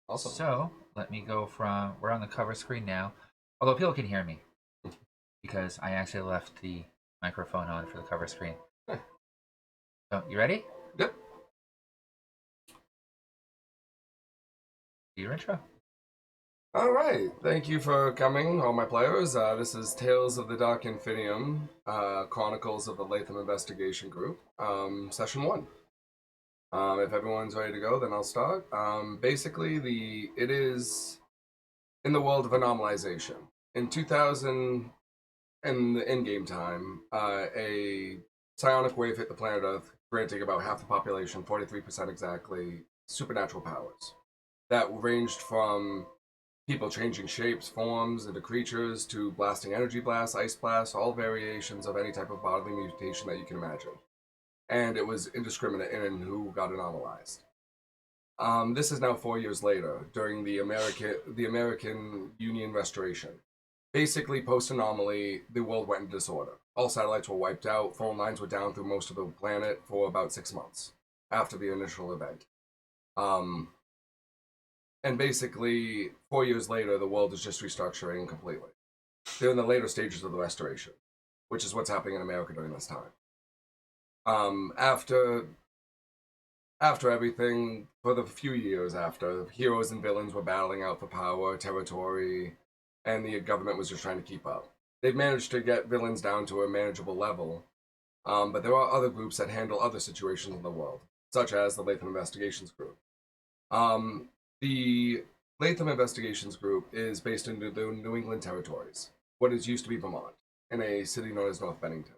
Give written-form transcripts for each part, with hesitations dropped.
Awesome. So let me go from, we're on the cover screen now. Although people can hear me because I actually left the microphone on for the cover screen. Huh. So you ready? Yep. Do your intro. All right. Thank you for coming, all my players. This is Tales of the Dark Infinium, Chronicles of the Latham Investigation Group, Session 1. If everyone's ready to go, then I'll start. Basically, it is in the world of anomalization. In 2000, in the in-game time, a psionic wave hit the planet Earth, granting about half the population, 43% exactly, supernatural powers. That ranged from people changing shapes, forms into creatures, to blasting energy blasts, ice blasts, all variations of any type of bodily mutation that you can imagine. And it was indiscriminate in who got anomalized. This is now 4 years later, during the American Union Restoration. Basically, post-anomaly, the world went into disorder. All satellites were wiped out, phone lines were down through most of the planet for about 6 months after the initial event. And basically, 4 years later, the world is just restructuring completely. They're in the later stages of the restoration, which is what's happening in America during this time. After everything, for the few years after, heroes and villains were battling out for power, territory, and the government was just trying to keep up. They've managed to get villains down to a manageable level, but there are other groups that handle other situations in the world, such as the Latham Investigations Group. The Latham Investigations Group is based in the New England territories, what is used to be Vermont, in a city known as North Bennington.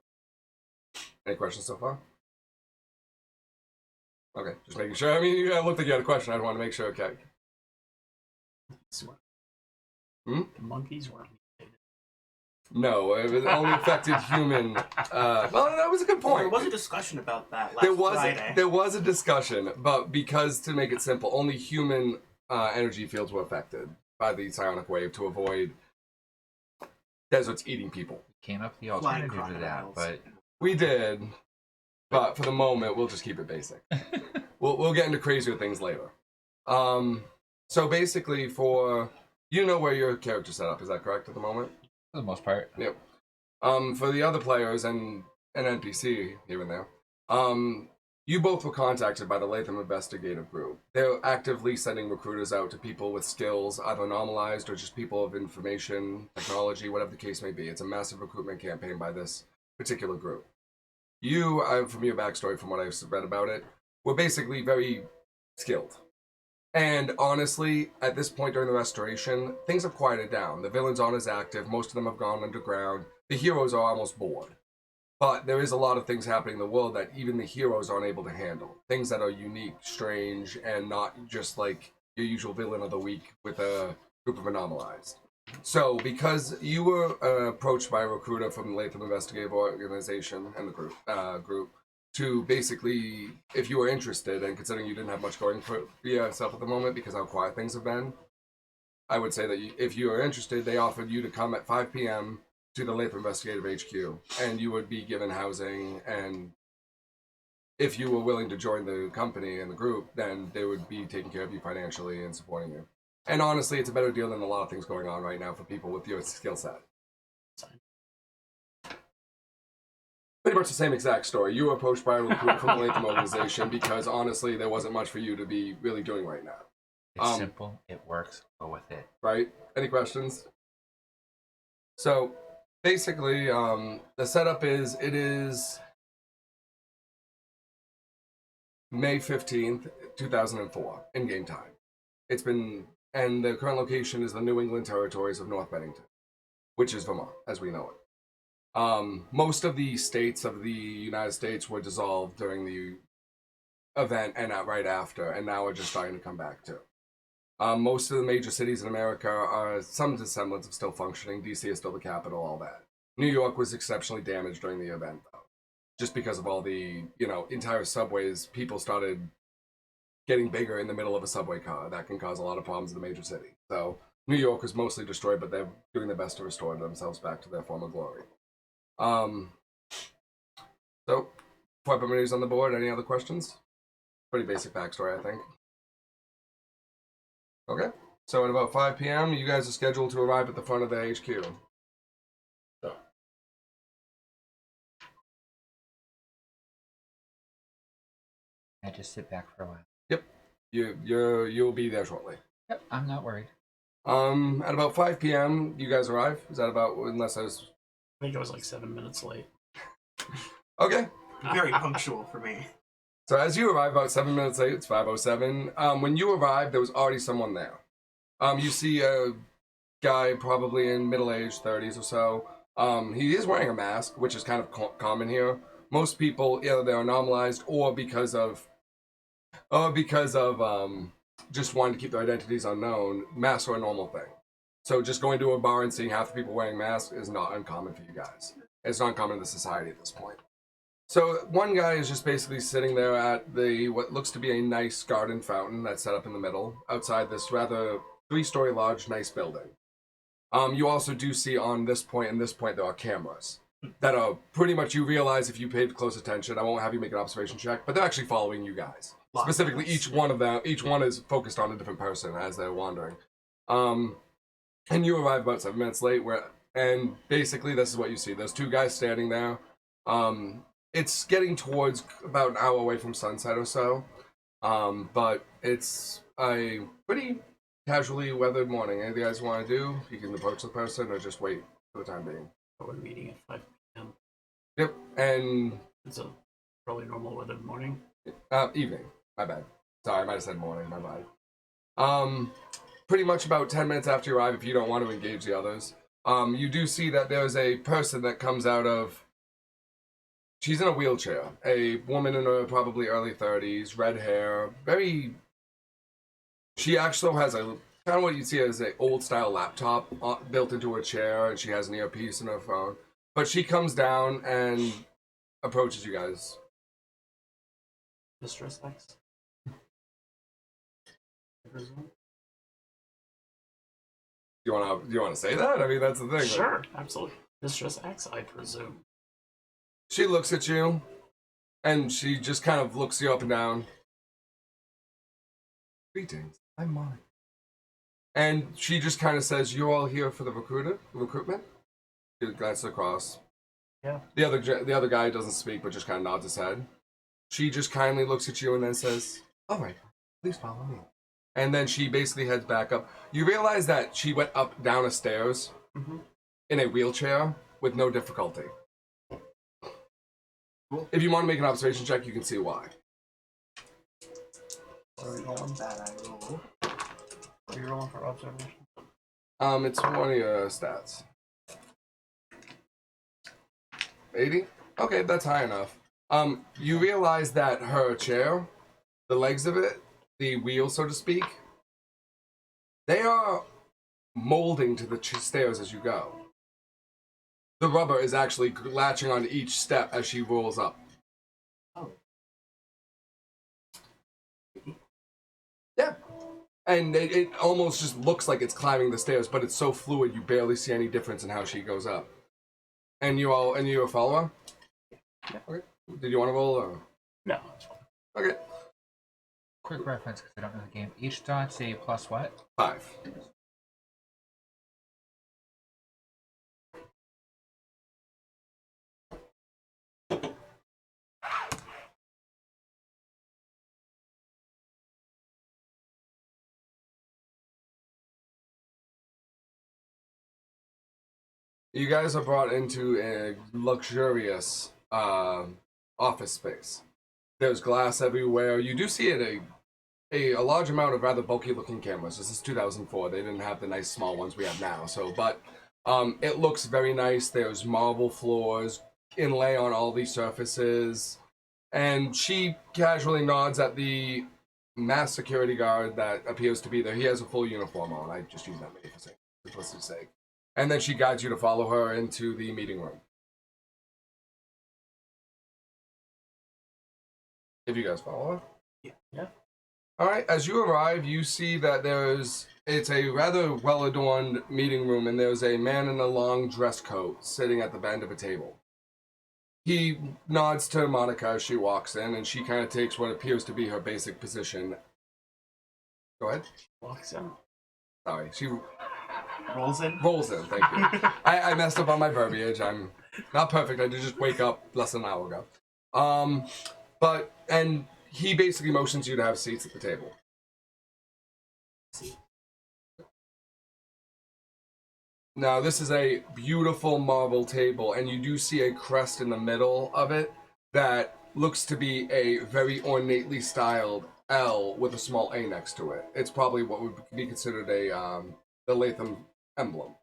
Any questions so far? Okay, just making sure. I mean, you looked like you had a question. I want to make sure. Okay. The monkeys weren't. No, it only affected human. Well, that was a good point. There was a discussion about that last Friday. There was a discussion, but because, to make it simple, only human energy fields were affected by the psionic wave to avoid deserts eating people. Came up with the alternative to that, but we did. But for the moment, we'll just keep it basic. We'll get into crazier things later. So basically, you know where your character's set up, is that correct at the moment? for the most part. Yep. For the other players and an NPC here and there, you both were contacted by the Latham Investigative Group. They're actively sending recruiters out to people with skills, either normalized or just people of information, technology, whatever the case may be. It's a massive recruitment campaign by this particular group. You, from your backstory, from what I've read about it, were basically very skilled. And honestly, at this point during the restoration, things have quieted down. The villains aren't as active. Most of them have gone underground. The heroes are almost bored. But there is a lot of things happening in the world that even the heroes aren't able to handle. Things that are unique, strange, and not just like your usual villain of the week with a group of anomalized. So, because you were approached by a recruiter from the Latham Investigative Organization and the group, to basically, if you were interested, and considering you didn't have much going for yourself at the moment because how quiet things have been, I would say that if you are interested, they offered you to come at 5 p.m. to the Latham Investigative HQ, and you would be given housing, and if you were willing to join the company and the group, then they would be taking care of you financially and supporting you. And honestly, it's a better deal than a lot of things going on right now for people with your skill set. Pretty much the same exact story. You were approached by a recruit from the Latham organization because honestly, there wasn't much for you to be really doing right now. It's simple. It works. Go with it. Right? Any questions? So, basically, the setup is, it is May 15th, 2004, in-game time. And the current location is the New England territories of North Bennington, which is Vermont, as we know it. Most of the states of the United States were dissolved during the event and right after, and now are just starting to come back too. Most of the major cities in America are some semblance of still functioning. DC is still the capital, all that. New York was exceptionally damaged during the event, though. Just because of all the, entire subways, people started getting bigger in the middle of a subway car. That can cause a lot of problems in the major city. So New York was mostly destroyed, but they're doing their best to restore themselves back to their former glory. So, before I put my news on the board, any other questions? Pretty basic backstory, I think. Okay. So at about 5 p.m., you guys are scheduled to arrive at the front of the HQ. So. I just sit back for a while. Yep. You'll be there shortly. Yep, I'm not worried. At about 5 p.m., you guys arrive. Is that about, unless I was... I think I was like 7 minutes late. Okay. Very punctual for me. So as you arrive about 7 minutes late, it's 5:07. When you arrived, there was already someone there. You see a guy probably in middle-aged 30s or so. He is wearing a mask, which is kind of common here. Most people, either they're anomalized or because of just wanting to keep their identities unknown, masks are a normal thing. So just going to a bar and seeing half the people wearing masks is not uncommon for you guys. It's not uncommon in the society at this point. So one guy is just basically sitting there at what looks to be a nice garden fountain that's set up in the middle, outside this rather 3-story large, nice building. You also do see on this point and this point there are cameras that are pretty much, you realize if you paid close attention, I won't have you make an observation check, but they're actually following you guys. Specifically, each one is focused on a different person as they're wandering. And you arrive about 7 minutes late, and basically this is what you see. There's 2 guys standing there. It's getting towards about an hour away from sunset or so, but it's a pretty casually weathered morning. Anything you guys want to do? You can approach the person or just wait for the time being. We're meeting at 5 p.m. Yep, and... It's a probably normal weathered morning. Evening. My bad. Sorry, I might have said morning. My bad. Pretty much about 10 minutes after you arrive, if you don't want to engage the others, you do see that there's a person that comes out of... She's in a wheelchair. A woman in her probably early 30s, red hair, very... She actually has a kind of what you'd see as an old-style laptop built into her chair, and she has an earpiece in her phone. But she comes down and approaches you guys. Mistress X? You wanna say that? I mean, that's the thing. Sure, absolutely. Mistress X, I presume. She looks at you, and she just kind of looks you up and down. Greetings, I'm Monica. And she just kind of says, "You're all here for the recruitment?" She glances across. Yeah. The other guy doesn't speak, but just kind of nods his head. She just kindly looks at you and then says, "All right, please follow me." And then she basically heads back up. You realize that she went down a stairs in a wheelchair with no difficulty. Cool. If you want to make an observation check, you can see why. Are we rolling that I roll? Are you rolling for observation? It's one of your stats. 80? Okay, that's high enough. You realize that her chair, the legs of it, the wheel, so to speak, they are molding to the stairs as you go. The rubber is actually latching onto each step as she rolls up. Oh. Yeah. And it almost just looks like it's climbing the stairs, but it's so fluid you barely see any difference in how she goes up. And you're a follower? Yeah. Okay. Did you want to roll or? No, it's fine. Okay. Quick reference, because I don't know the game. Each dot's a plus what? 5. You guys are brought into a luxurious office space. There's glass everywhere. You do see it a large amount of rather bulky looking cameras. This is 2004. They didn't have the nice small ones we have now. But it looks very nice. There's marble floors, inlay on all these surfaces. And she casually nods at the masked security guard that appears to be there. He has a full uniform on. I just use that name for simplicity's sake. And then she guides you to follow her into the meeting room. If you guys follow her? Yeah. Alright, as you arrive, you see that it's a rather well-adorned meeting room, and there's a man in a long dress coat sitting at the bend of a table. He nods to Monica as she walks in, and she kind of takes what appears to be her basic position. Go ahead. Walks in. Sorry, she Rolls in. rolls in. Thank you. I messed up on my verbiage. I'm not perfect. I did just wake up less than an hour ago. And he basically motions you to have seats at the table. Now, this is a beautiful marble table, and you do see a crest in the middle of it that looks to be a very ornately styled L with a small A next to it. It's probably what would be considered the Latham emblem.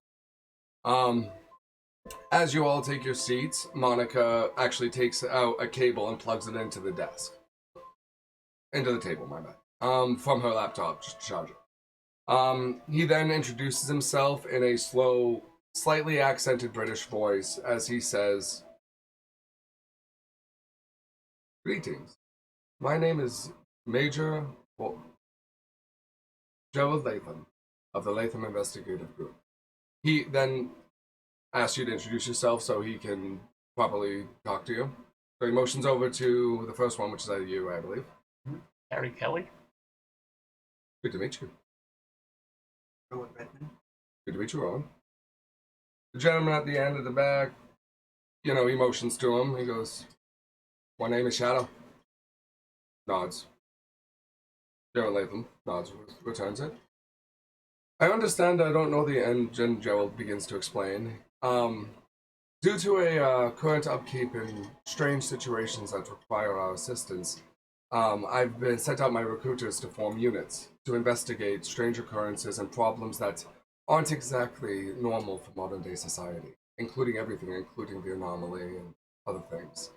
As you all take your seats, Monica actually takes out a cable and plugs it into the desk. Into the table, my bad. From her laptop, just to charge it. He then introduces himself in a slow, slightly accented British voice as he says, "Greetings. My name is Major Gerald Latham of the Latham Investigative Group." He then asks you to introduce yourself so he can properly talk to you. So he motions over to the first one, which is you, I believe. Harry Kelly. Good to meet you. Rowan Redmond. Good to meet you, Rowan. The gentleman at the end of the back, he motions to him. He goes, "My name is Shadow." Nods. Gerald Latham nods, returns it. "I understand I don't know the end," and Gerald begins to explain. Due to a current upkeep in strange situations that require our assistance, I've been sent out my recruiters to form units to investigate strange occurrences and problems that aren't exactly normal for modern day society, including everything, including the anomaly and other things.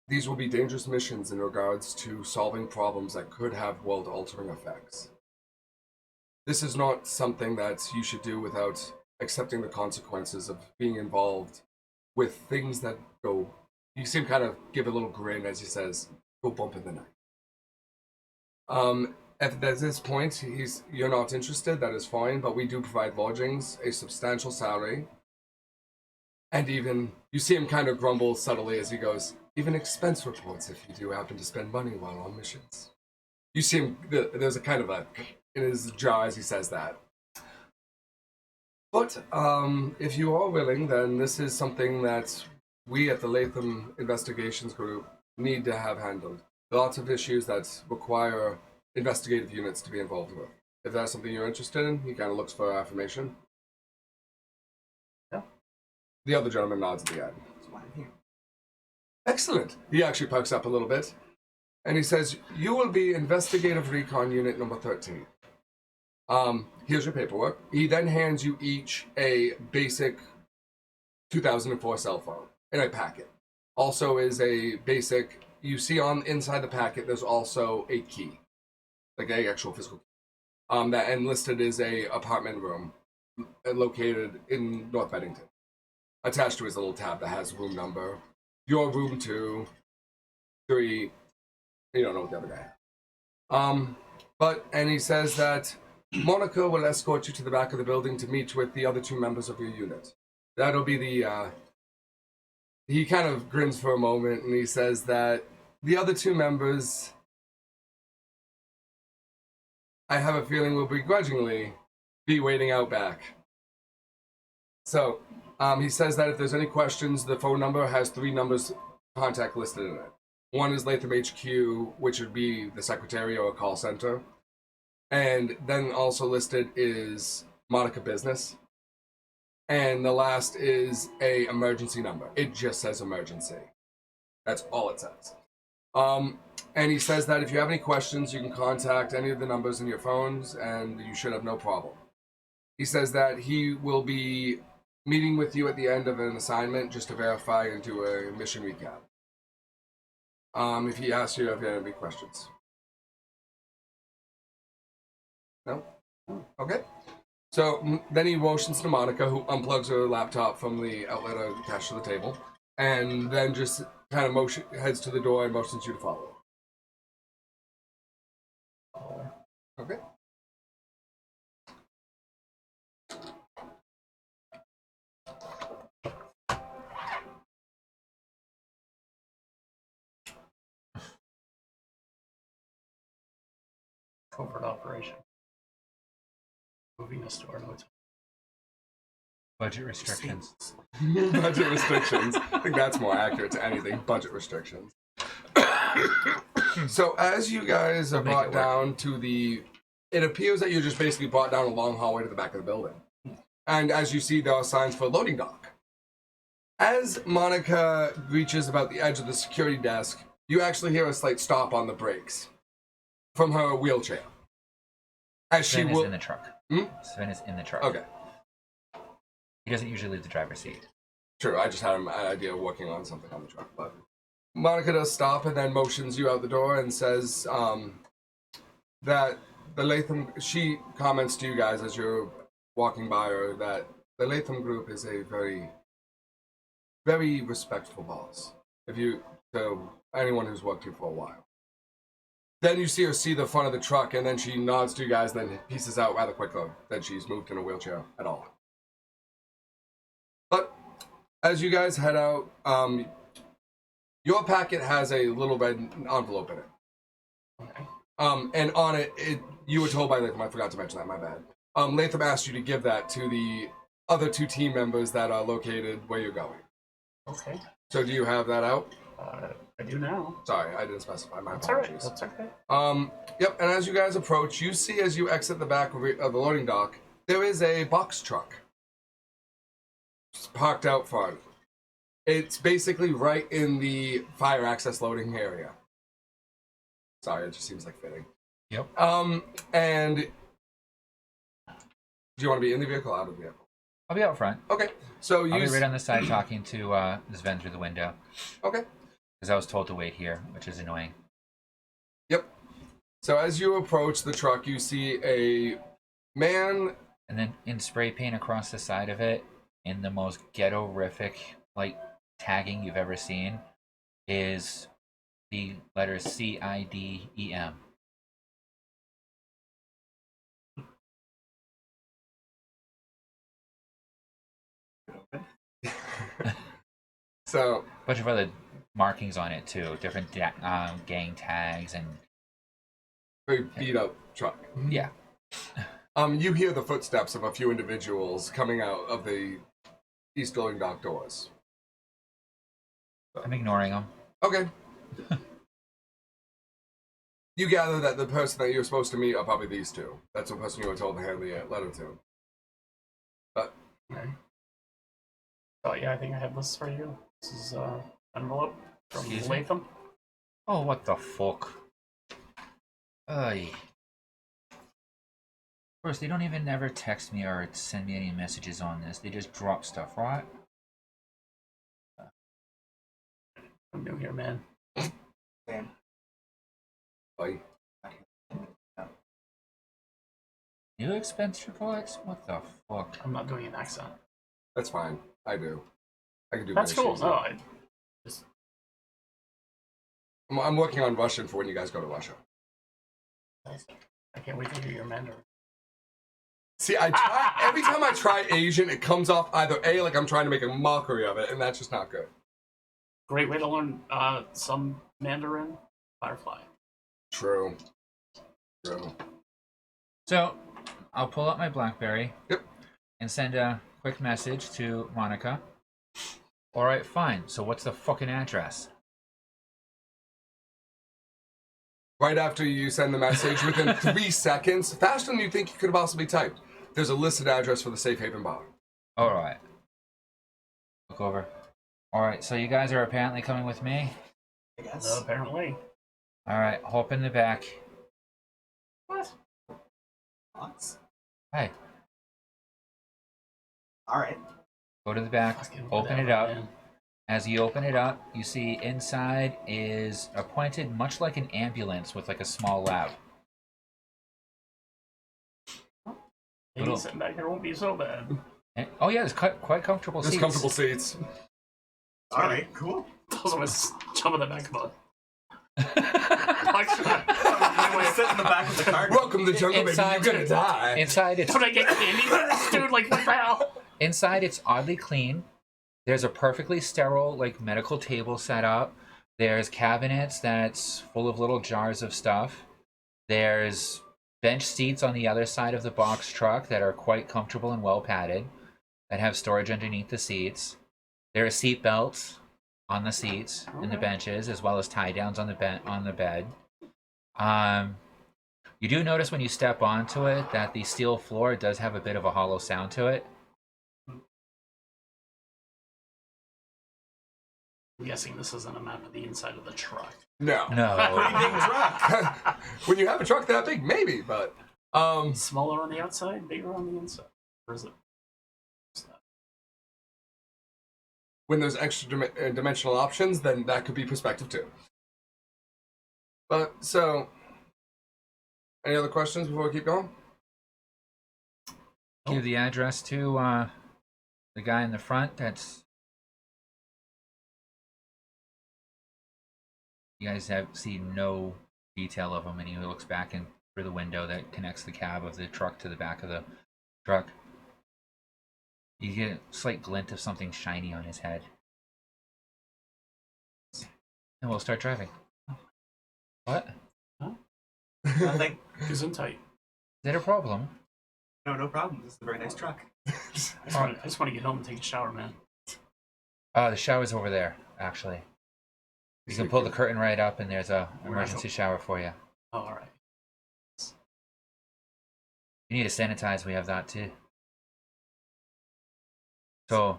These will be dangerous missions in regards to solving problems that could have world-altering effects. This is not something that you should do without accepting the consequences of being involved with things that go. You see him kind of give a little grin as he says, "Go bump in the night." At this point, you're not interested, that is fine, but we do provide lodgings, a substantial salary, and even, you see him kind of grumble subtly as he goes, even expense reports if you do happen to spend money while on missions. You see him, there's a kind of a in his jaw as he says that. But if you are willing, then this is something that we at the Latham Investigations Group need to have handled. Lots of issues that require investigative units to be involved with. If that's something you're interested in, he kind of looks for affirmation. Yeah. The other gentleman nods at the end. That's why I'm here. Excellent. He actually perks up a little bit. And he says, "You will be Investigative Recon Unit number 13. Here's your paperwork." He then hands you each a basic 2004 cell phone in a packet. Also is a basic, you see on inside the packet, there's also a key. Like an actual physical key. That and listed is a apartment room located in North Bennington. Attached to is a little tab that has room number. Your room 2, 3, you don't know what the other guy has. And he says that Monica will escort you to the back of the building to meet with the other 2 members of your unit. That'll be he kind of grins for a moment and he says that the other 2 members, I have a feeling, will begrudgingly be waiting out back. So, he says that if there's any questions, the phone number has 3 numbers contact listed in it. One is Latham HQ, which would be the secretary or a call center. And then also listed is Monica Business. And the last is a emergency number. It just says emergency. That's all it says. And he says that if you have any questions, you can contact any of the numbers in your phones and you should have no problem. He says that he will be meeting with you at the end of an assignment just to verify and do a mission recap. If he asks you if you have any questions. No? Okay. So then he motions to Monica, who unplugs her laptop from the outlet attached to the table, and then just kind of heads to the door and motions you to follow. Okay. Covert operation. moving a store. No, it's Budget restrictions. Budget restrictions. I think that's more accurate to anything. Budget restrictions. So as you guys are brought down to the... It appears that you're just basically brought down a long hallway to the back of the building. And as you see, there are signs for loading dock. As Monica reaches about the edge of the security desk, you actually hear a slight stop on the brakes from her wheelchair. As Sven she is will... in the truck. Sven is in the truck. Okay. He doesn't usually leave the driver's seat. True, I just had an idea of working on something on the truck, but... Monica does stop and then motions you out the door and says that the Latham... She comments to you guys as you're walking by her that the Latham group is a very, very respectful boss. To anyone who's worked here for a while. Then you see her see the front of the truck and then she nods to you guys and then pieces out rather quickly that she's moved in a wheelchair at all. But as you guys head out, your packet has a little red envelope in it. okay. And on it, you were told by Latham, I forgot to mention that, my bad. Latham asked you to give that to the other 2 team members that are located where you're going. Okay. So do you have that out? I do now. Sorry, I didn't specify. My That's alright. apologies. That's okay. Yep, and as you guys approach, you see as you exit the back of the loading dock, there is a box truck. It's parked out front. It's basically right in the fire access loading area. Sorry, it just seems like fitting. Yep. And do you want to be in the vehicle or out of the vehicle? I'll be out front. Okay, so I'll be right on the side talking to Sven through the window. Okay. Because I was told to wait here, which is annoying. Yep. So as you approach the truck, you see a man... And then in spray paint across the side of it, in the most ghetto-rific, like, tagging you've ever seen, is the letters CIDEM. So... A bunch of other markings on it, too. Different gang tags and... Very beat up truck. Yeah. You hear the footsteps of a few individuals coming out of the east loading dock doors. I'm ignoring them. Okay. You gather that the person that you're supposed to meet are probably these 2. That's the person you were told to hand the letter to. But... Okay. Oh yeah, I think I have this for you. This is envelope from Excuse me? Latham. Oh, what the fuck? Ay. Of course, they don't even ever text me or send me any messages on this. They just drop stuff, right? I'm new here, man. Sam. Bye. New expense reports? What the fuck? I'm not doing an accent. That's fine. I do. I can do That's cool. British No, easy. I just I'm working on Russian for when you guys go to Russia. I can't wait to hear your Mandarin. See, I try, every time I try Asian, it comes off either A, like I'm trying to make a mockery of it, and that's just not good. Great way to learn some Mandarin. Firefly. True. True. So, I'll pull up my BlackBerry. Yep. And send a quick message to Monica. Alright, fine. So what's the fucking address? Right after you send the message, within 3 seconds, faster than you think you could have possibly typed, there's a listed address for the Safe Haven bar. Alright. Look over. Alright, so you guys are apparently coming with me? I guess. Apparently. Alright, hop in the back. What? Thoughts? Hey, All right. go to the back, Fucking open it whatever, up. man. As you open it up, you see inside is appointed much like an ambulance with like a small lab. Maybe Little- sitting back here won't be so bad. And, oh yeah, there's quite comfortable There's seats. comfortable seats. All right. Cool. Also, I jump in the back of a. I'm gonna sit in the back of the car. Welcome to the jungle, baby. Inside- You're gonna die. Inside it's Don't I get candy? Dude, like, what the hell? Inside, it's oddly clean. There's a perfectly sterile, like, medical table set up. There's cabinets that's full of little jars of stuff. There's bench seats on the other side of the box truck that are quite comfortable and well padded, that have storage underneath the seats. There are seat belts on the seats and the benches, as well as tie downs on the bed. You do notice when you step onto it that the steel floor does have a bit of a hollow sound to it. I'm guessing this isn't a map of the inside of the truck. No. No. Pretty big truck. When you have a truck that big, maybe, but Smaller on the outside, bigger on the inside. Or is it? when there's extra dimensional options, then that could be perspective too. But so, any other questions before we keep going? Give the address to the guy in the front. You guys have seen no detail of him, and he looks back in through the window that connects the cab of the truck to the back of the truck. You get a slight glint of something shiny on his head. And we'll start driving. What? Nothing. Who's in tight? Is that a problem? No problem. This is a very nice truck. I just want to get home and take a shower, man. Oh, the shower's over there, actually. You can pull the curtain right up, and there's a emergency shower for you. Oh, all right. You need to sanitize, we have that too. So,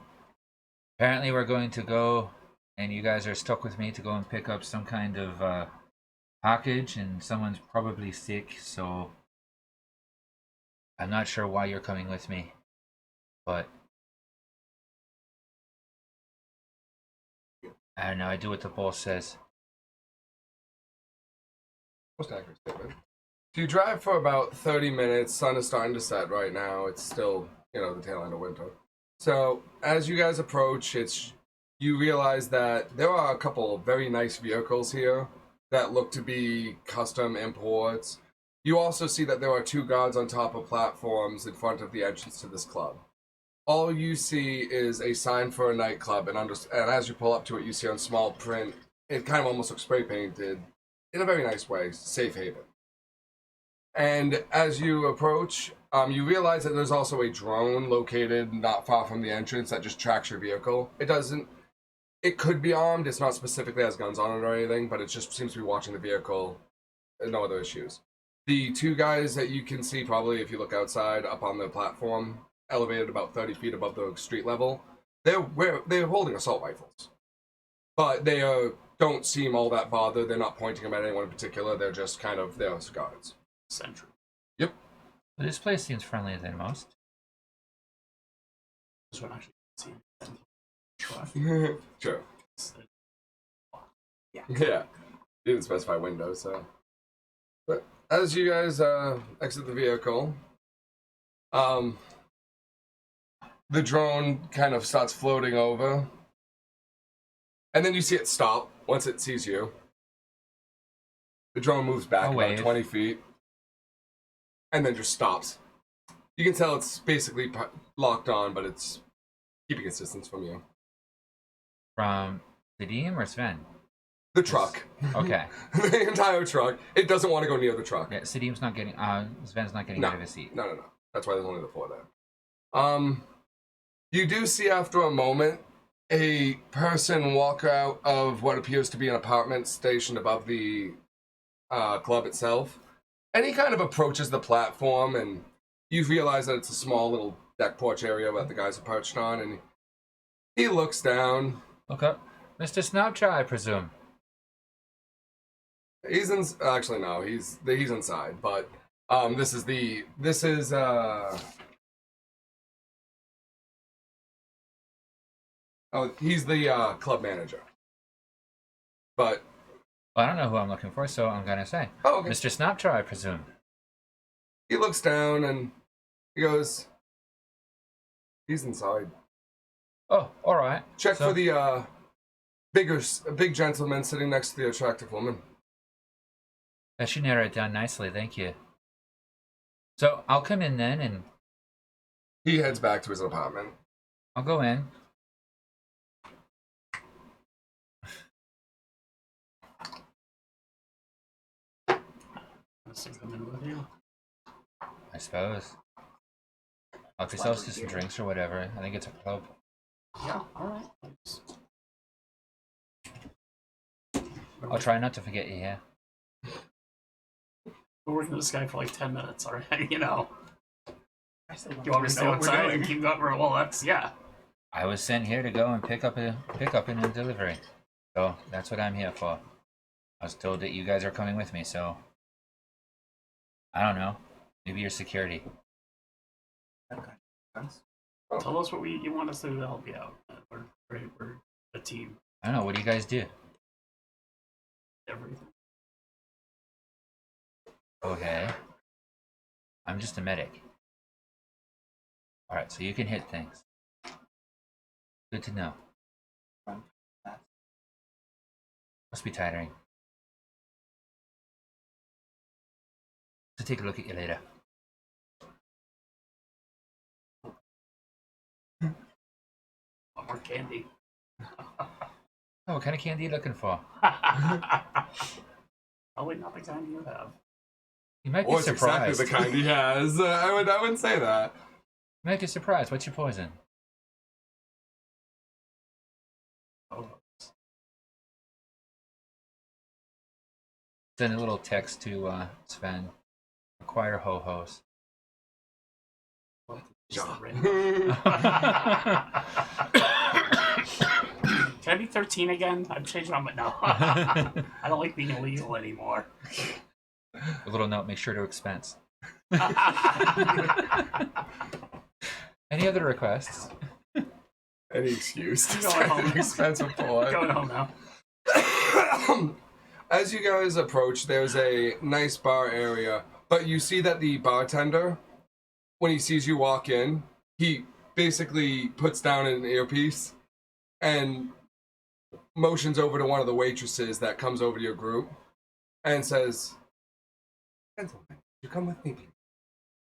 apparently we're going to go, and you guys are stuck with me to go and pick up some kind of package, and someone's probably sick, so I'm not sure why you're coming with me, but I don't know, I do what the boss says. Most accurate statement. So you drive for about 30 minutes. Sun is starting to set right now. It's still, the tail end of winter. So as you guys approach, you realize that there are a couple of very nice vehicles here that look to be custom imports. You also see that there are 2 guards on top of platforms in front of the entrance to this club. All you see is a sign for a nightclub, and as you pull up to it, you see on small print, it kind of almost looks spray painted, in a very nice way, Safe Haven. And as you approach, you realize that there's also a drone located not far from the entrance that just tracks your vehicle. It could be armed, it's not specifically has guns on it or anything, but it just seems to be watching the vehicle, no other issues. The 2 guys that you can see, probably if you look outside, up on the platform, elevated about 30 feet above the street level, they're holding assault rifles. But they don't seem all that bothered. They're not pointing them at anyone in particular. They're just kind of there as guards. Sentry. Yep. Well, this place seems friendlier than most. This one actually seems truck. Sure. Yeah. Yeah. You didn't specify windows, so. But as you guys exit the vehicle, the drone kind of starts floating over. And then you see it stop once it sees you. The drone moves back about 20 feet. And then just stops. You can tell it's basically locked on, but it's keeping its distance from you. From Nadim or Sven? The truck. Okay. The entire truck. It doesn't want to go near the truck. Yeah, Sadim's not getting, Sven's not getting out of his seat. No. That's why there's only the 4 there. You do see after a moment a person walk out of what appears to be an apartment stationed above the club itself. And he kind of approaches the platform, and you realize that it's a small little deck porch area that the guys are perched on, and he looks down. Look up. Mr. Snapchat, I presume. He's actually no, he's inside, but this is he's the club manager. But Well, I don't know who I'm looking for, so I'm gonna say. Oh, okay. Mr. Snapchat, I presume. He looks down and he goes, he's inside. Oh, alright. Check for the big gentleman sitting next to the attractive woman. That should narrow it down nicely, thank you. So, I'll come in then, and He heads back to his apartment. I'll go in. Let's come in with you. I suppose. Help yourselves to some drinks or whatever. I think it's a club. Yeah, alright. I'll try not to forget you here. We're working with this guy for like 10 minutes already, you know. I still You want me to stay know what we're outside doing. and keep going? Well, that's, yeah. I was sent here to go and pick up in a delivery. So that's what I'm here for. I was told that you guys are coming with me, so I don't know. Maybe you're security. Okay. Thanks. Tell us what you want us to do to help you out. We're a team. I don't know, what do you guys do? Everything. Okay. I'm just a medic. Alright, so you can hit things. Good to know. Must be tiring. So take a look at you later. Want more candy? Oh, what kind of candy are you looking for? Probably not the kind you have. You might be Or it's exactly surprised. the kind he has. I wouldn't say that. You might be surprised. What's your poison? Oh, Send a little text to Sven. Acquire ho-hos. just Yeah. a random. Can I be 13 again? I've changed my mind now. I don't like being illegal anymore. A little note, make sure to expense. Any other requests? Any excuse. I'm going home. Expensive boy. Going home now. As you guys approach, there's a nice bar area, but you see that the bartender, when he sees you walk in, he basically puts down an earpiece and motions over to one of the waitresses that comes over to your group and says, "Gentlemen, you come with me, please."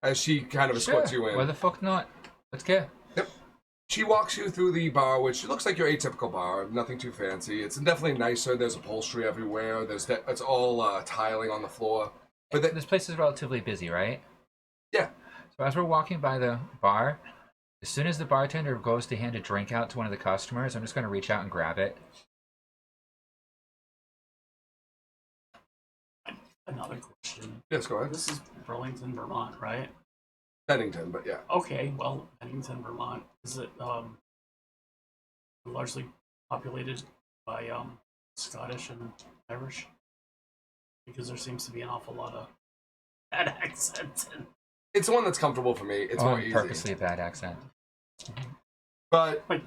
As she kind of escorts you in. Why the fuck not? Let's go. She walks you through the bar, which looks like your atypical bar. Nothing too fancy. It's definitely nicer. There's upholstery everywhere. It's all tiling on the floor. But This place is relatively busy, right? Yeah. So as we're walking by the bar, as soon as the bartender goes to hand a drink out to one of the customers, I'm just going to reach out and grab it. Another question. Yes, go ahead. This is Burlington, Vermont, right? Bennington, but yeah. Okay, well, Bennington, Vermont. Is it largely populated by Scottish and Irish? Because there seems to be an awful lot of bad accents. It's one that's comfortable for me. It's more easy. Purposely a bad accent. But Like,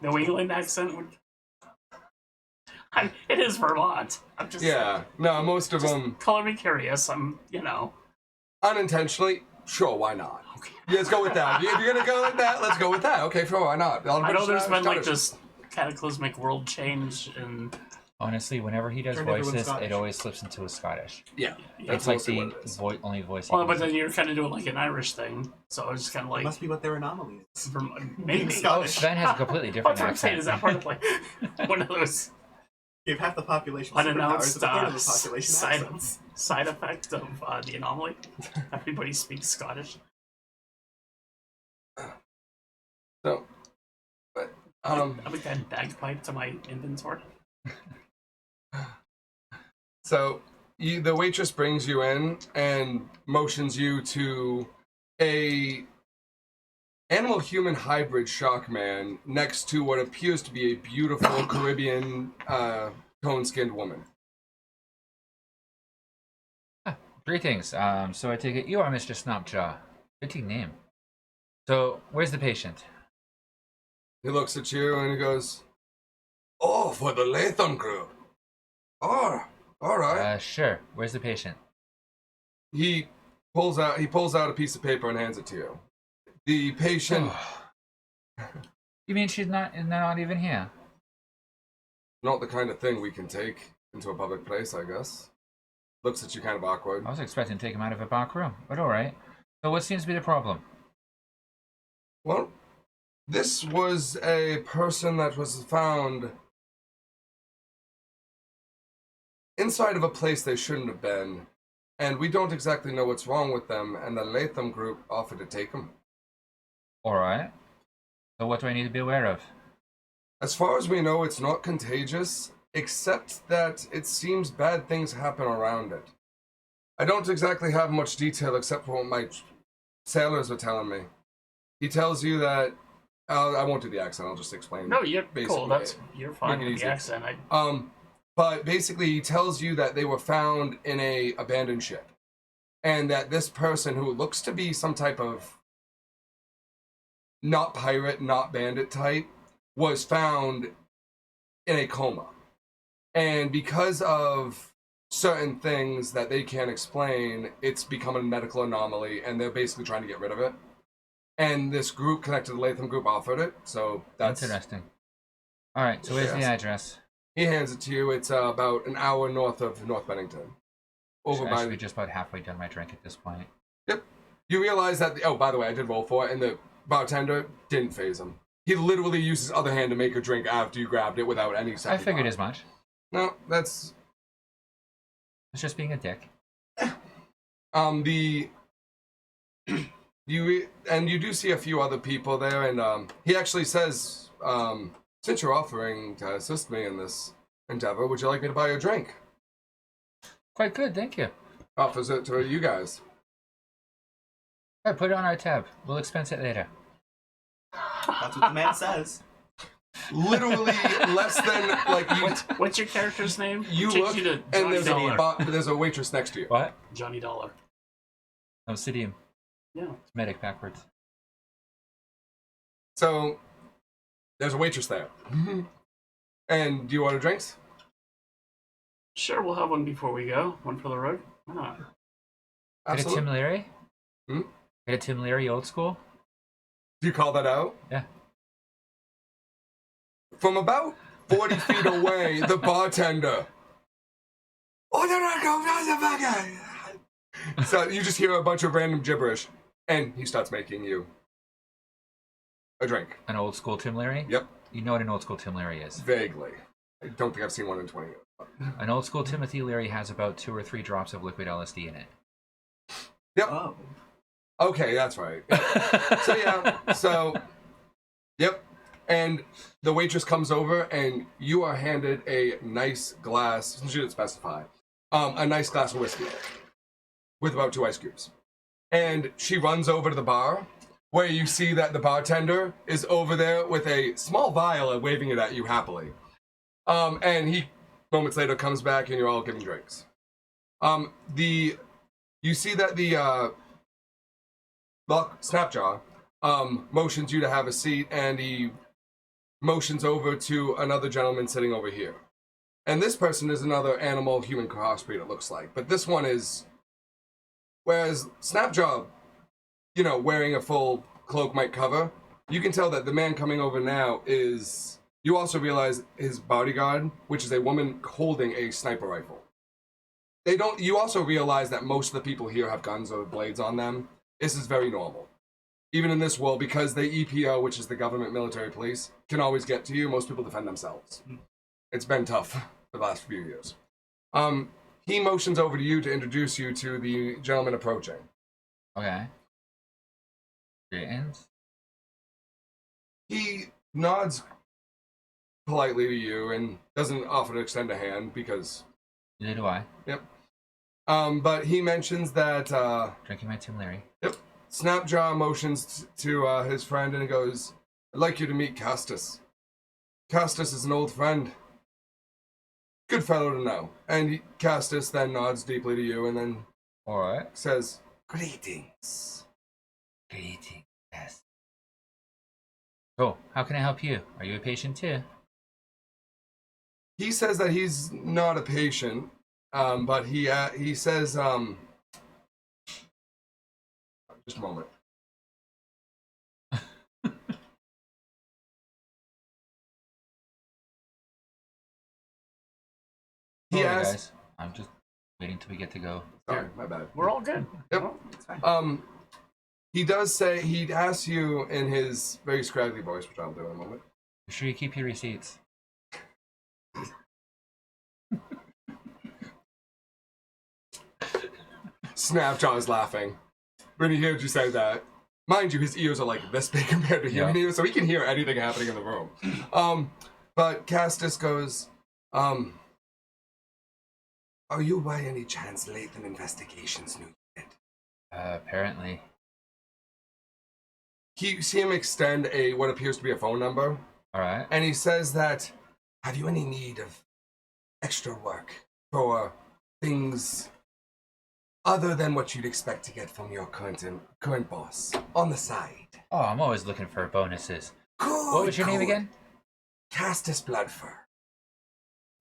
New England accent would. It is Vermont. I'm just yeah, no, most of just them color me curious. unintentionally. Sure, why not? Okay. Yeah, let's go with that. If you're gonna go with that, let's go with that. Okay, sure, why not? I know there's been like Scottish. this cataclysmic world change, and Honestly, whenever he does Turned everyone voices, Scottish. it always slips into a Scottish. Yeah, yeah. It's like mostly the what it is. only voice he Well, but can then do. you're kind of doing like an Irish thing, so I was just kind of It like must be what their anomaly is. maybe Being Scottish. Sven has a completely different That's what I'm saying. accent. Is that part of like one of those Give half the population unannounced superpowers, a third of the population accents. side effect of the anomaly? Everybody speaks Scottish. So, but I'm like that bagpipe to my inventory. So the waitress brings you in and motions you to a animal-human hybrid shock man next to what appears to be a beautiful Caribbean tone-skinned woman. Greetings. So I take it you are Mr. Snopjaw. Fitting name. So, where's the patient? He looks at you and he goes, "Oh, for the Latham group. Oh, all right." Sure. Where's the patient? He pulls out a piece of paper and hands it to you. The patient, You mean she's not even here? not the kind of thing we can take into a public place, I guess. Looks at you kind of awkward. I was expecting to take him out of a back room, but alright. So what seems to be the problem? Well, this was a person that was found inside of a place they shouldn't have been, and we don't exactly know what's wrong with them, and the Latham group offered to take them. Alright. So what do I need to be aware of? As far as we know, it's not contagious, except that it seems bad things happen around it. I don't exactly have much detail except for what my sailors were telling me. He tells you that I won't do the accent. I'll just explain. No, you're basically, cool. You're fine make it with easy. the accent. But basically, he tells you that they were found in a abandoned ship, and that this person, who looks to be some type of not pirate, not bandit type, was found in a coma, and because of certain things that they can't explain, it's become a medical anomaly, and they're basically trying to get rid of it. And this group connected to the Latham group offered it, so that's interesting. Alright, so where's the address? He hands it to you. It's about an hour north of North Bennington. Over I by. should be just about halfway done my drink at this point. Yep. You realize that. Oh, by the way, I did roll for it, and the bartender didn't phase him. He literally used his other hand to make a drink after you grabbed it without any second I figured thought. as much. No, that's. It's just being a dick. You do see a few other people there, and he actually says, since you're offering to assist me in this endeavor, would you like me to buy you a drink? Quite good, thank you. Offers it to you guys. Yeah, put it on our tab. We'll expense it later. That's what the man says. Literally less than like you. What's your character's name? You Takes look, you to and Johnny there's Dollar. there's a waitress next to you. What? Johnny Dollar. Obsidian. Yeah. It's medic backwards. So there's a waitress there. And do you order drinks? Sure, we'll have one before we go. One for the road. Why not? Get a Tim Leary? Hmm? Get a Tim Leary old school? Do you call that out? Yeah. From about 40 feet away, the bartender. So you just hear a bunch of random gibberish, and he starts making you a drink. An old school Tim Leary? Yep, You know what an old school Tim Leary is. vaguely. I don't think I've seen one in 20 years. An old school Timothy Leary has about 2 or 3 drops of liquid LSD in it. Yep. Oh. Okay, that's right. Yep. And the waitress comes over, and you are handed a nice glass. She didn't specify. A nice glass of whiskey with about 2 ice cubes. And she runs over to the bar, where you see that the bartender is over there with a small vial and waving it at you happily. And he moments later comes back, and you're all giving drinks. You see that the Snapjaw motions you to have a seat, and he motions over to another gentleman sitting over here. And this person is another animal-human crossbreed, it looks like. But this one is... Whereas Snapjaw, wearing a full cloak might cover, you can tell that the man coming over now is... You also realize his bodyguard, which is a woman holding a sniper rifle. You also realize that most of the people here have guns or blades on them. This is very normal. Even in this world, because the EPO, which is the government military police, can always get to you, most people defend themselves. It's been tough for the last few years. He motions over to you to introduce you to the gentleman approaching. Okay. Greetings. He nods politely to you and doesn't offer to extend a hand because... Neither do I. Yep. But he mentions that... Drinking my Tim Leary. Yep. Snapjaw motions to his friend and he goes, I'd like you to meet Castus. Castus is an old friend. Good fellow to know. And Castus then nods deeply to you and then Alright. says, Greetings. Greetings, yes. So, how can I help you? Are you a patient too? He says that he's not a patient, but he says, just a moment. He Sorry, asks, guys. I'm just waiting till we get to go. sorry, my bad. We're all good. Yep. Well, it's fine. He does say, he asks you in his very scraggly voice, which I'll do in a moment. Be sure you keep your receipts. Snapjaw is laughing when he hears you say that. Mind you, his ears are like this big compared to human ears, so he can hear anything happening in the room. But Castus goes, are you by any chance Latham Investigations new yet? Apparently. You see him extend what appears to be a phone number. All right. And he says that, have you any need of extra work for things other than what you'd expect to get from your current boss on the side? Oh, I'm always looking for bonuses. Good, What was your name again? Castus Bloodfur.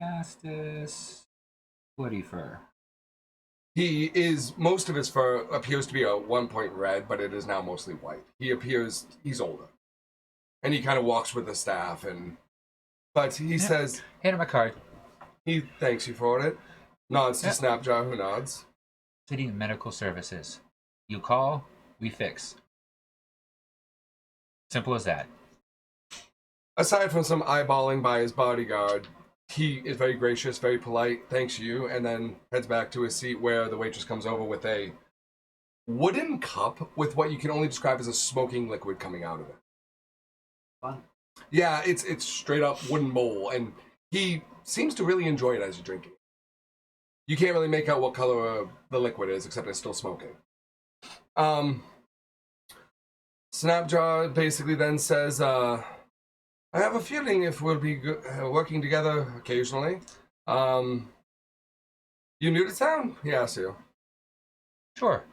Castus Woody Fur. Most of his fur appears to be a 1-point red, but it is now mostly white. He's older. And he kind of walks with the staff, but he says... Hand him a card. He thanks you for it. Nods to Snapjaw, who nods. City Medical Services. You call, we fix. Simple as that. Aside from some eyeballing by his bodyguard, he is very gracious, very polite, thanks you, and then heads back to his seat where the waitress comes over with a wooden cup with what you can only describe as a smoking liquid coming out of it. Fun. Yeah, it's straight up wooden bowl, and he seems to really enjoy it as you drink it. You can't really make out what color the liquid is, except it's still smoking. Snapjaw basically then says, I have a feeling if we'll be working together occasionally. You new to town? He asks you. Sure.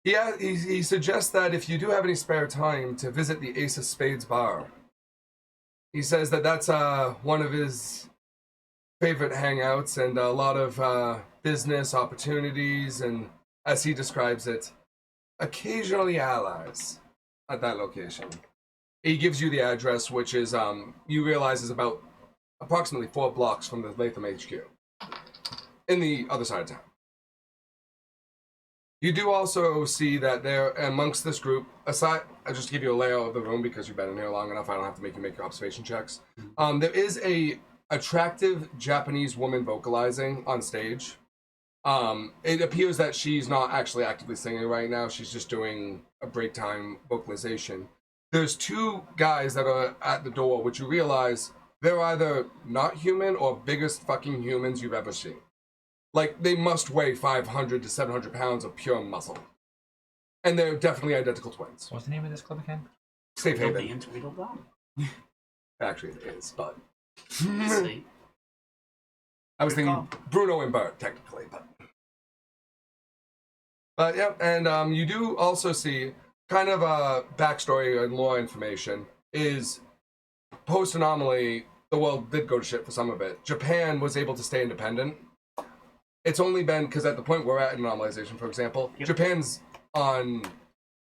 Yeah, he suggests that if you do have any spare time to visit the Ace of Spades bar. He says that that's one of his favorite hangouts and a lot of business opportunities and, as he describes it, occasionally allies at that location. He gives you the address, which is, you realize is about approximately 4 blocks from the Latham HQ, in the other side of town. You do also see that there, amongst this group, aside, I'll just give you a layout of the room because you've been in here long enough, I don't have to make you make your observation checks. There is a attractive Japanese woman vocalizing on stage. It appears that she's not actually actively singing right now, she's just doing a break time vocalization. There's 2 guys that are at the door, which you realize they're either not human or biggest fucking humans you've ever seen. Like, they must weigh 500 to 700 pounds of pure muscle. And they're definitely identical twins. What's the name of this club again? Safe Haven. The Tweedledum. Actually, it is, but... See? I was thinking Bruno and Bert, technically, but... But, yeah, and you do also see... kind of a backstory and lore information is post-anomaly, the world did go to shit for some of it. Japan was able to stay independent. It's only been, because at the point we're at in normalization, for example, Japan's on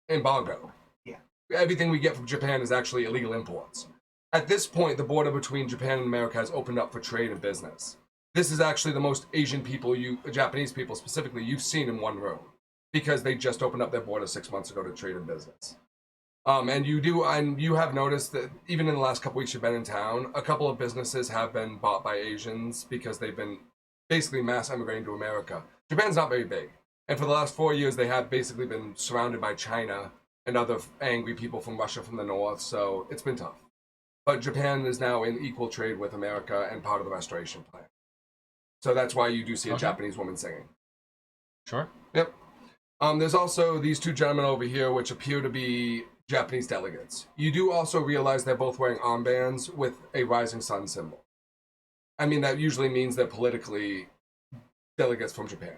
embargo. Yeah. Everything we get from Japan is actually illegal imports. At this point, the border between Japan and America has opened up for trade and business. This is actually the most Asian people, Japanese people specifically, you've seen in one room. Because they just opened up their border 6 months ago to trade and business. And you have noticed that even in the last couple weeks you've been in town, a couple of businesses have been bought by Asians because they've been basically mass emigrating to America. Japan's not very big. And for the last 4 years, they have basically been surrounded by China and other angry people from Russia from the north, so it's been tough. But Japan is now in equal trade with America and part of the restoration plan. So that's why you do see a Japanese woman singing. Sure. Yep. There's also these 2 gentlemen over here, which appear to be Japanese delegates. You do also realize they're both wearing armbands with a rising sun symbol. I mean, that usually means they're politically delegates from Japan.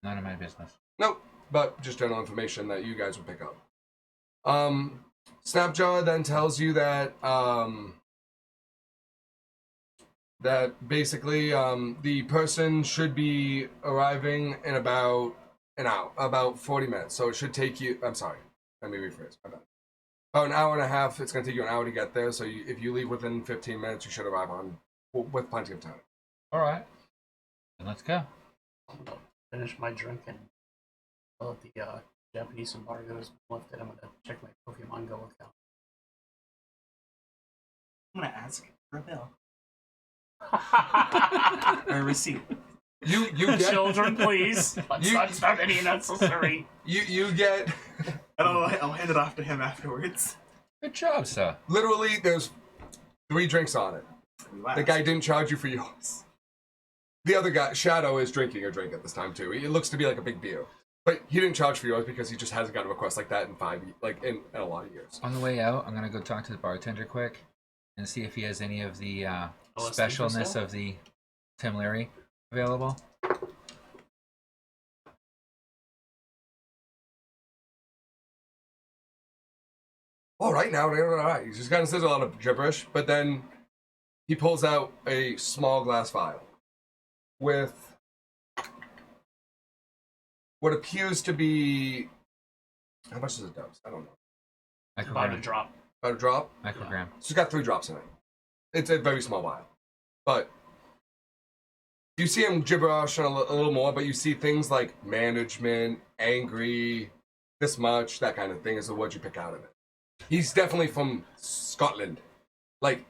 None of my business. Nope, but just general information that you guys would pick up. Snapjaw then tells you that that basically the person should be arriving in about an hour, about 40 minutes. So it should take you, I'm sorry, let me rephrase, my bad. About an hour and a half, it's going to take you an hour to get there. So if you leave within 15 minutes, you should arrive with plenty of time. All right. Then let's go. I'm gonna finish my drink and while the Japanese embargo is lifted, I'm gonna check my Pokemon Go account. I'm gonna ask for a bill. Or a receipt. You get Children, please. Let's not any unnecessary. you get And I'll hand it off to him afterwards. Good job, sir. literally there's 3 drinks on it. The guy didn't charge you for yours. The other guy, Shadow, is drinking a drink at this time too. It looks to be like a big beer, but he didn't charge for yours because he just hasn't got a request like that in a lot of years. On the way out, I'm gonna go talk to the bartender quick and see if he has any of the LSD specialness crystal? of the Tim Leary available. All right, now, all right. He just kind of says a lot of gibberish, but then he pulls out a small glass vial with what appears to be, how much does it dose? I don't know. About to Microgram. drop. About a drop. Microgram. So it's got 3 drops in it. It's a very small vial, but you see him gibberish a little more. But you see things like management, angry, this much, that kind of thing is the word you pick out of it. He's definitely from Scotland, like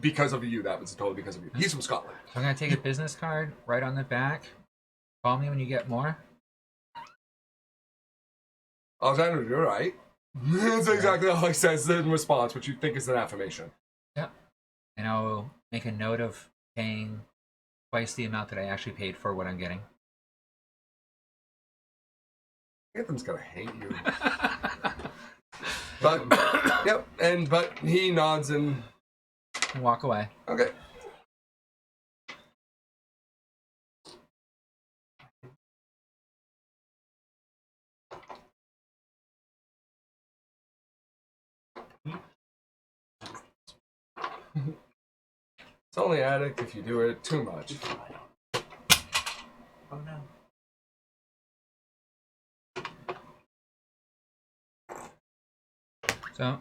because of you. That was totally because of you. He's from Scotland. So I'm gonna take a business card, right on the back. Call me when you get more. Alexander, you're right. That's exactly all he says in response, which you think is an affirmation. Yep. And I'll make a note of paying twice the amount that I actually paid for what I'm getting. Anthem's gonna hate you. But yep, but he nods and And walk away. okay. It's only addict if you do it too much. Oh no. So,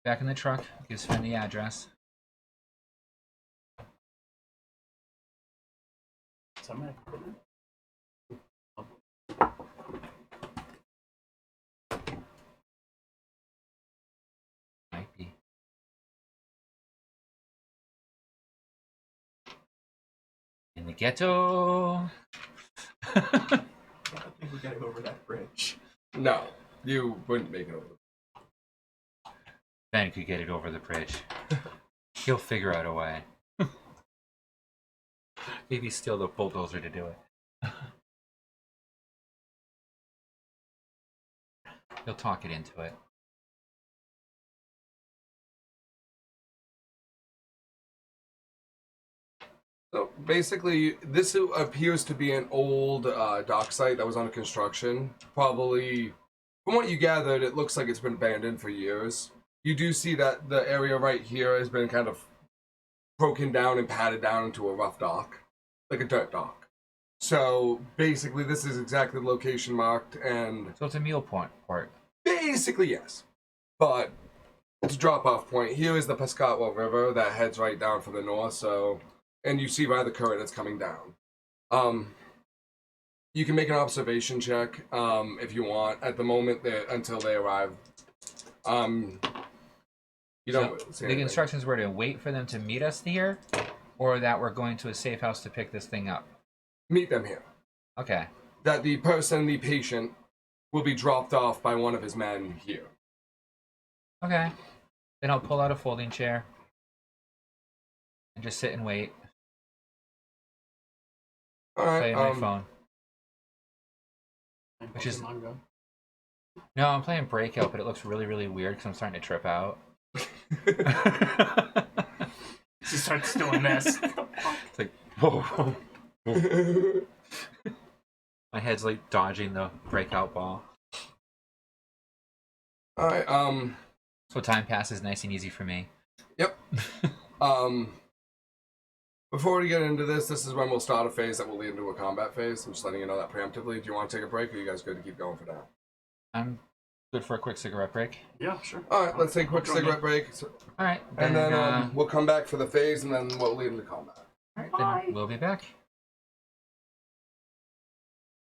back in the truck, gives Finn the address. Is that my equipment? Might be. In the ghetto. I don't think we gotta go over that bridge. No, you wouldn't make it over. Ben could get it over the bridge. He'll figure out a way. Maybe steal the bulldozer to do it. He'll talk it into it. So basically, this appears to be an old dock site that was under construction. Probably, from what you gathered, it looks like it's been abandoned for years. You do see that the area right here has been kind of broken down and patted down into a rough dock, like a dirt dock. So basically, this is exactly the location marked, and So it's a meal point port. basically yes. But it's a drop-off point. Here is the Piscataway River that heads right down from the north. So, and you see by the current it's coming down. You can make an observation check if you want. At the moment, until they arrive, you don't. So say the anything. instructions were to wait for them to meet us here, or that we're going to a safe house to pick this thing up. Meet them here. Okay. That the patient, will be dropped off by one of his men here. Okay. Then I'll pull out a folding chair and just sit and wait. All right. Play my phone. Which is- Pokemon Go. No, I'm playing Breakout, but it looks really, really weird because I'm starting to trip out. She starts doing this. It's like, whoa. My head's like dodging the Breakout ball. All right. So time passes nice and easy for me. Yep. Before we get into this is when we'll start a phase that will lead into a combat phase. I'm just letting you know that preemptively. Do you want to take a break, or are you guys good to keep going for now? I'm good for a quick cigarette break. Yeah, sure. All right, let's take a quick Join me. cigarette break, All right. and then we'll come back for the phase, and then we'll lead into combat. all right, then we'll be back.